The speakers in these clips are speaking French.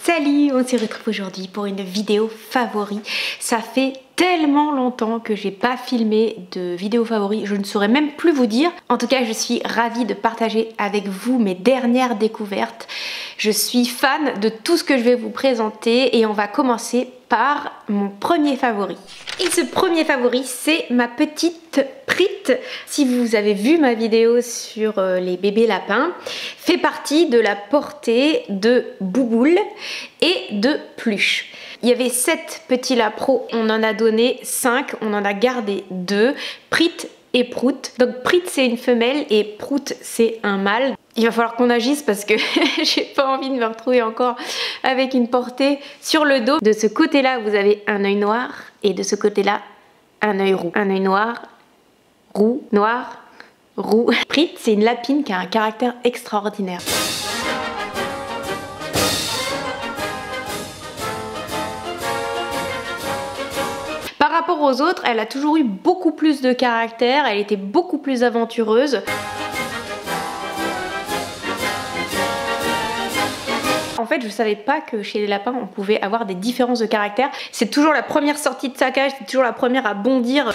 Salut, on se retrouve aujourd'hui pour une vidéo favori. Ça fait tellement longtemps que j'ai pas filmé de vidéo favori, je ne saurais même plus vous dire. En tout cas, je suis ravie de partager avec vous mes dernières découvertes. Je suis fan de tout ce que je vais vous présenter et on va commencer par mon premier favori. Et ce premier favori, c'est ma petite Prit. Si vous avez vu ma vidéo sur les bébés lapins, fait partie de la portée de Bouboule et de Pluche. Il y avait 7 petits lapros, on en a donné 5, on en a gardé 2, Prit et Prout. Donc Prit c'est une femelle et Prout c'est un mâle. Il va falloir qu'on agisse parce que j'ai pas envie de me retrouver encore avec une portée sur le dos. De ce côté-là, vous avez un œil noir et de ce côté-là, un œil roux. Un œil noir, roux, noir, roux. Prit, c'est une lapine qui a un caractère extraordinaire. Par rapport aux autres, elle a toujours eu beaucoup plus de caractère, elle était beaucoup plus aventureuse. En fait, je savais pas que chez les lapins, on pouvait avoir des différences de caractère. C'est toujours la première sortie de sa cage, c'est toujours la première à bondir.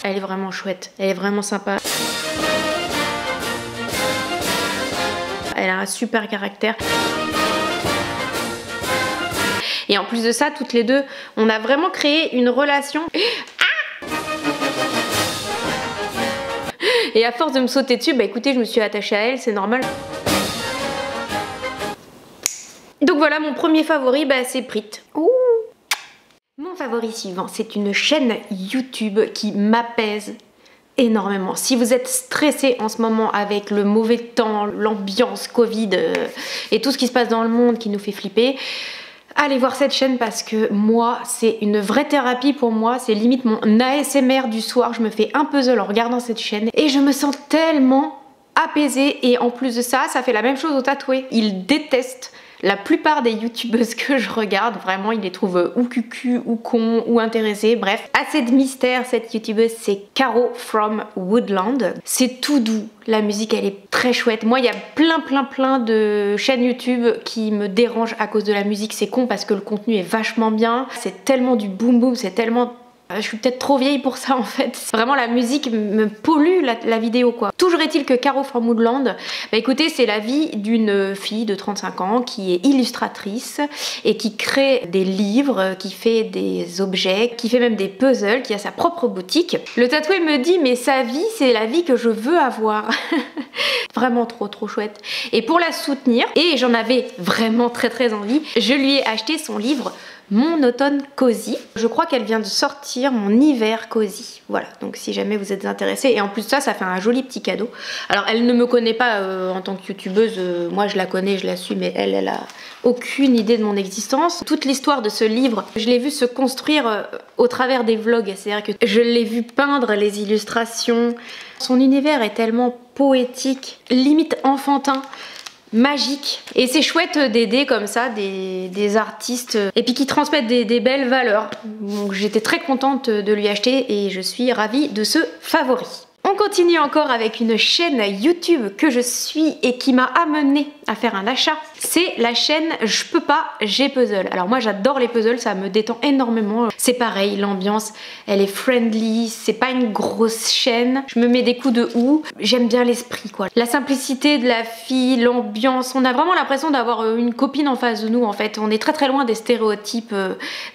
Elle est vraiment chouette, elle est vraiment sympa. Elle a un super caractère. Et en plus de ça, toutes les deux, on a vraiment créé une relation. Et à force de me sauter dessus, bah écoutez, je me suis attachée à elle, c'est normal. Donc voilà, mon premier favori, bah c'est Prit. Ouh. Mon favori suivant, c'est une chaîne YouTube qui m'apaise énormément. Si vous êtes stressé en ce moment avec le mauvais temps, l'ambiance Covid et tout ce qui se passe dans le monde qui nous fait flipper, allez voir cette chaîne parce que moi, c'est une vraie thérapie pour moi. C'est limite mon ASMR du soir. Je me fais un puzzle en regardant cette chaîne et je me sens tellement apaisée. Et en plus de ça, ça fait la même chose aux tatoués. Ils détestent la plupart des youtubeuses que je regarde. Vraiment, ils les trouvent ou cucu, ou con, ou intéressés. Bref, assez de mystère, cette youtubeuse, c'est Caro from Woodland. C'est tout doux. La musique, elle est très chouette. Moi, il y a plein de chaînes YouTube qui me dérangent à cause de la musique. C'est con parce que le contenu est vachement bien. C'est tellement du boom boom, c'est tellement... Je suis peut-être trop vieille pour ça en fait. Vraiment la musique me pollue la vidéo quoi. Toujours est-il que Caro from Woodland, bah écoutez, c'est la vie d'une fille de 35 ans qui est illustratrice et qui crée des livres, qui fait des objets, qui fait même des puzzles, qui a sa propre boutique. Le tatoué me dit mais sa vie c'est la vie que je veux avoir. Vraiment trop chouette. Et pour la soutenir, et j'en avais vraiment très envie, je lui ai acheté son livre Mon automne cosy. Je crois qu'elle vient de sortir Mon hiver cosy. Voilà, donc si jamais vous êtes intéressés. Et en plus de ça, ça fait un joli petit cadeau. Alors elle ne me connaît pas en tant que youtubeuse, moi je la connais, je la suis, mais elle a aucune idée de mon existence. Toute l'histoire de ce livre, je l'ai vu se construire au travers des vlogs. C'est-à-dire que je l'ai vu peindre les illustrations. Son univers est tellement poétique, limite enfantin, magique. Et c'est chouette d'aider comme ça des artistes et puis qui transmettent des belles valeurs. Donc j'étais très contente de lui acheter et je suis ravie de ce favori. On continue encore avec une chaîne YouTube que je suis et qui m'a amenée à faire un achat. C'est la chaîne Je peux pas, j'ai puzzle. Alors moi j'adore les puzzles, ça me détend énormément. C'est pareil, l'ambiance, elle est friendly, c'est pas une grosse chaîne. Je me mets des coups de houx, j'aime bien l'esprit quoi. La simplicité de la fille, l'ambiance, on a vraiment l'impression d'avoir une copine en face de nous en fait. On est très loin des stéréotypes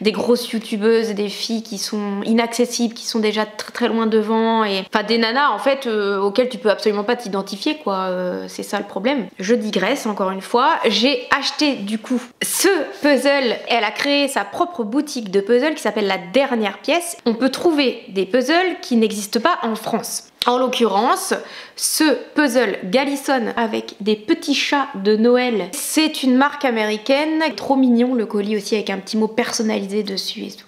des grosses youtubeuses, des filles qui sont inaccessibles, qui sont déjà très loin devant et enfin des nanas en fait auquel tu peux absolument pas t'identifier quoi, c'est ça le problème. Je digresse encore une fois, j'ai acheté du coup ce puzzle, elle a créé sa propre boutique de puzzles qui s'appelle La Dernière Pièce. On peut trouver des puzzles qui n'existent pas en France. En l'occurrence, ce puzzle Galison avec des petits chats de Noël, c'est une marque américaine, trop mignon le colis aussi avec un petit mot personnalisé dessus et tout.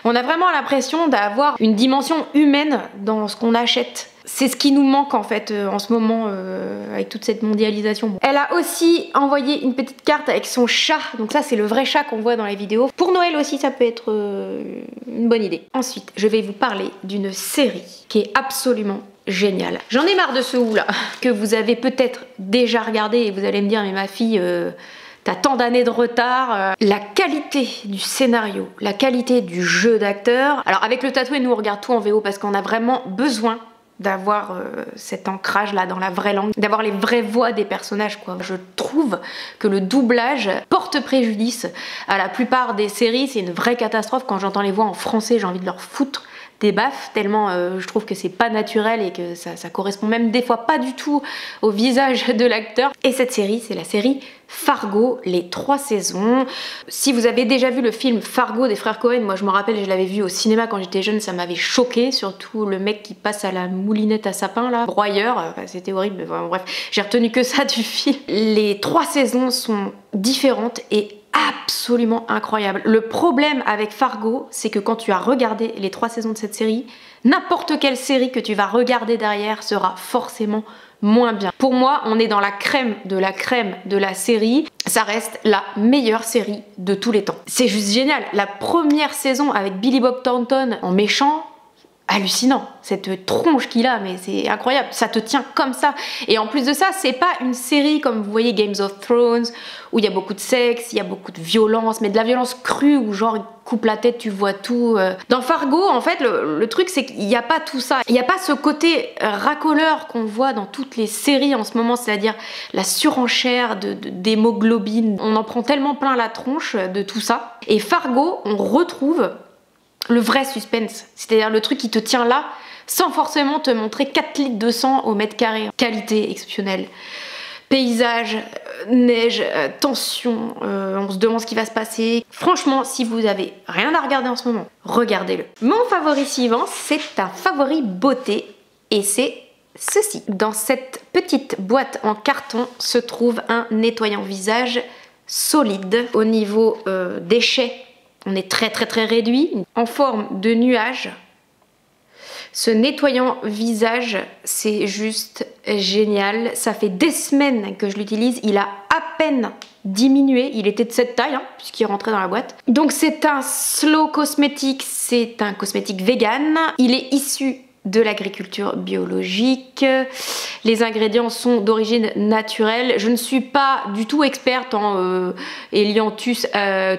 On a vraiment l'impression d'avoir une dimension humaine dans ce qu'on achète. C'est ce qui nous manque en fait en ce moment avec toute cette mondialisation. Elle a aussi envoyé une petite carte avec son chat, donc ça c'est le vrai chat qu'on voit dans les vidéos. Pour Noël aussi ça peut être une bonne idée. Ensuite je vais vous parler d'une série qui est absolument géniales. J'en ai marre de ce ou là que vous avez peut-être déjà regardé et vous allez me dire mais ma fille t'as tant d'années de retard. La qualité du scénario, la qualité du jeu d'acteur. Alors avec le tatoué, nous on regarde tout en VO parce qu'on a vraiment besoin d'avoir cet ancrage là dans la vraie langue, d'avoir les vraies voix des personnages quoi. Je trouve que le doublage porte préjudice à la plupart des séries, c'est une vraie catastrophe. Quand j'entends les voix en français, j'ai envie de leur foutre des baffes tellement je trouve que c'est pas naturel et que ça correspond même des fois pas du tout au visage de l'acteur. Et cette série, c'est la série Fargo, les 3 saisons. Si vous avez déjà vu le film Fargo des frères Cohen, moi je me rappelle, je l'avais vu au cinéma quand j'étais jeune, ça m'avait choqué, surtout le mec qui passe à la moulinette à sapin là, broyeur, c'était horrible, mais bon, bref, j'ai retenu que ça du film. Les 3 saisons sont différentes et absolument incroyables. Le problème avec Fargo, c'est que quand tu as regardé les 3 saisons de cette série, n'importe quelle série que tu vas regarder derrière sera forcément moins bien. Pour moi, on est dans la crème de la série. Ça reste la meilleure série de tous les temps. C'est juste génial. La première saison avec Billy Bob Thornton en méchant, hallucinant. Cette tronche qu'il a, mais c'est incroyable. Ça te tient comme ça. Et en plus de ça, c'est pas une série comme vous voyez Games of Thrones, où il y a beaucoup de sexe, il y a beaucoup de violence, mais de la violence crue, où genre il coupe la tête, tu vois tout. Dans Fargo, en fait, le truc c'est qu'il n'y a pas tout ça. Il n'y a pas ce côté racoleur qu'on voit dans toutes les séries en ce moment, c'est-à-dire la surenchère d'hémoglobine. On en prend tellement plein la tronche de tout ça. Et Fargo, on retrouve le vrai suspense, c'est-à-dire le truc qui te tient là sans forcément te montrer 4 litres de sang au mètre carré. Qualité exceptionnelle, paysage, neige, tension, on se demande ce qui va se passer. Franchement, si vous avez rien à regarder en ce moment, regardez-le. Mon favori suivant, c'est un favori beauté et c'est ceci. Dans cette petite boîte en carton se trouve un nettoyant visage solide. Au niveau déchets, on est très réduit, en forme de nuage. Ce nettoyant visage, c'est juste génial. Ça fait des semaines que je l'utilise. Il a à peine diminué. Il était de cette taille, hein, puisqu'il est rentré dans la boîte. Donc c'est un Slow Cosmetics, c'est un cosmétique vegan. Il est issu de l'agriculture biologique. Les ingrédients sont d'origine naturelle. Je ne suis pas du tout experte en hélianthus,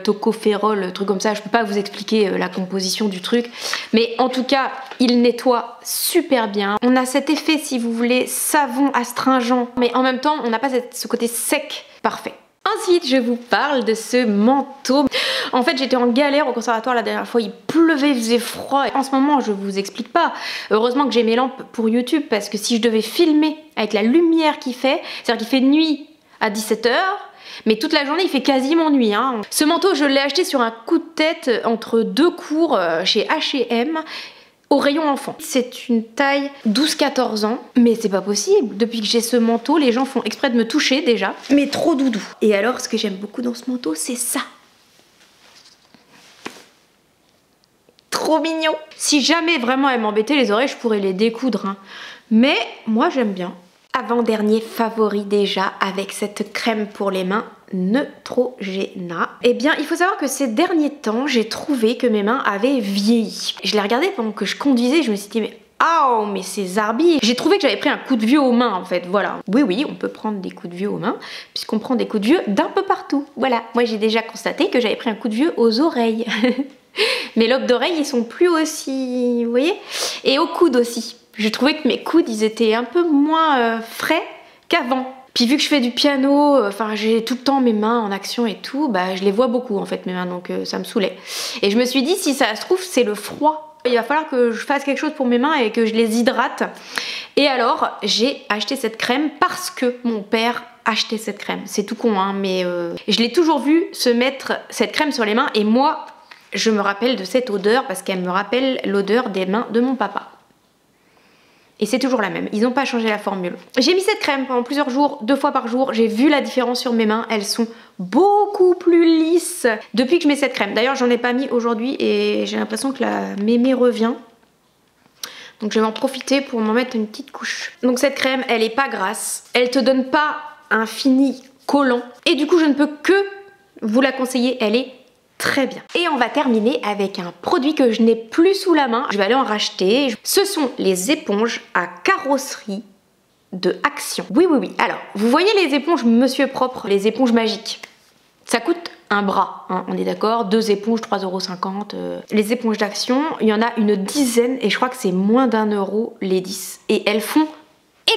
tocopherol, truc comme ça. Je peux pas vous expliquer la composition du truc. Mais en tout cas, il nettoie super bien. On a cet effet, si vous voulez, savon astringent. Mais en même temps, on n'a pas ce côté sec parfait. Ensuite, je vous parle de ce manteau. En fait, j'étais en galère au conservatoire la dernière fois, il pleuvait, il faisait froid. En ce moment, je vous explique pas. Heureusement que j'ai mes lampes pour YouTube, parce que si je devais filmer avec la lumière qu'il fait, c'est-à-dire qu'il fait nuit à 17 h, mais toute la journée, il fait quasiment nuit. Hein. Ce manteau, je l'ai acheté sur un coup de tête entre 2 cours chez H&M. Au rayon enfant. C'est une taille 12-14 ans, mais c'est pas possible. Depuis que j'ai ce manteau, les gens font exprès de me toucher déjà, mais trop doudou. Et alors, ce que j'aime beaucoup dans ce manteau, c'est ça. Trop mignon. Si jamais vraiment elle m'embêtait les oreilles, je pourrais les découdre. Hein. Mais moi, j'aime bien. Avant-dernier favori déjà avec cette crème pour les mains Neutrogena. Eh bien, il faut savoir que ces derniers temps, j'ai trouvé que mes mains avaient vieilli. Je les regardais pendant que je conduisais, je me suis dit mais oh, mais c'est zarbi. J'ai trouvé que j'avais pris un coup de vieux aux mains en fait, voilà. Oui, on peut prendre des coups de vieux aux mains, puisqu'on prend des coups de vieux d'un peu partout. Voilà, moi j'ai déjà constaté que j'avais pris un coup de vieux aux oreilles. Mes lobes d'oreilles, ils sont plus aussi, vous voyez. Et aux coudes aussi. Je trouvais que mes coudes, ils étaient un peu moins frais qu'avant. Puis vu que je fais du piano, enfin j'ai tout le temps mes mains en action et tout, bah je les vois beaucoup en fait mes mains, donc ça me saoulait. Et je me suis dit si ça se trouve c'est le froid. Il va falloir que je fasse quelque chose pour mes mains et que je les hydrate. Et alors j'ai acheté cette crème parce que mon père achetait cette crème. C'est tout con hein, mais je l'ai toujours vu se mettre cette crème sur les mains et moi je me rappelle de cette odeur parce qu'elle me rappelle l'odeur des mains de mon papa. Et c'est toujours la même, ils n'ont pas changé la formule. J'ai mis cette crème pendant plusieurs jours, 2 fois par jour. J'ai vu la différence sur mes mains, elles sont beaucoup plus lisses depuis que je mets cette crème. D'ailleurs, j'en ai pas mis aujourd'hui et j'ai l'impression que la mémé revient. Donc je vais en profiter pour m'en mettre une petite couche. Donc cette crème, elle est pas grasse, elle te donne pas un fini collant. Et du coup, je ne peux que vous la conseiller, elle est très bien. Et on va terminer avec un produit que je n'ai plus sous la main. Je vais aller en racheter. Ce sont les éponges à carrosserie de Action. Oui, oui, oui. Alors, vous voyez les éponges Monsieur Propre, les éponges magiques. Ça coûte un bras, hein, on est d'accord, 2 éponges, 3,50 €. Les éponges d'Action, il y en a une dizaine et je crois que c'est moins d'1 € les 10. Et elles font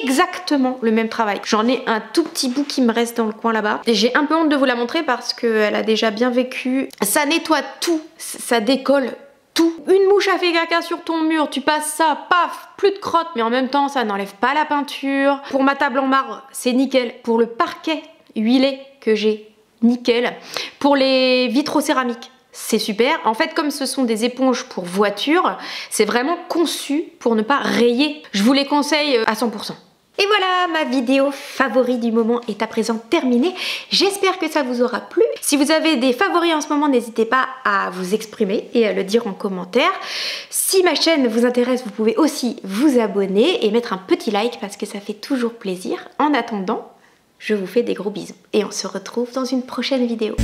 exactement le même travail. J'en ai un tout petit bout qui me reste dans le coin là-bas. Et j'ai un peu honte de vous la montrer parce qu'elle a déjà bien vécu. Ça nettoie tout, ça décolle tout. Une mouche a fait caca sur ton mur, tu passes ça, paf, plus de crotte, mais en même temps ça n'enlève pas la peinture. Pour ma table en marbre, c'est nickel. Pour le parquet huilé que j'ai, nickel. Pour les vitraux céramiques, c'est super. En fait, comme ce sont des éponges pour voiture, c'est vraiment conçu pour ne pas rayer. Je vous les conseille à 100%. Et voilà, ma vidéo favori du moment est à présent terminée. J'espère que ça vous aura plu. Si vous avez des favoris en ce moment, n'hésitez pas à vous exprimer et à le dire en commentaire. Si ma chaîne vous intéresse, vous pouvez aussi vous abonner et mettre un petit like parce que ça fait toujours plaisir. En attendant, je vous fais des gros bisous et on se retrouve dans une prochaine vidéo.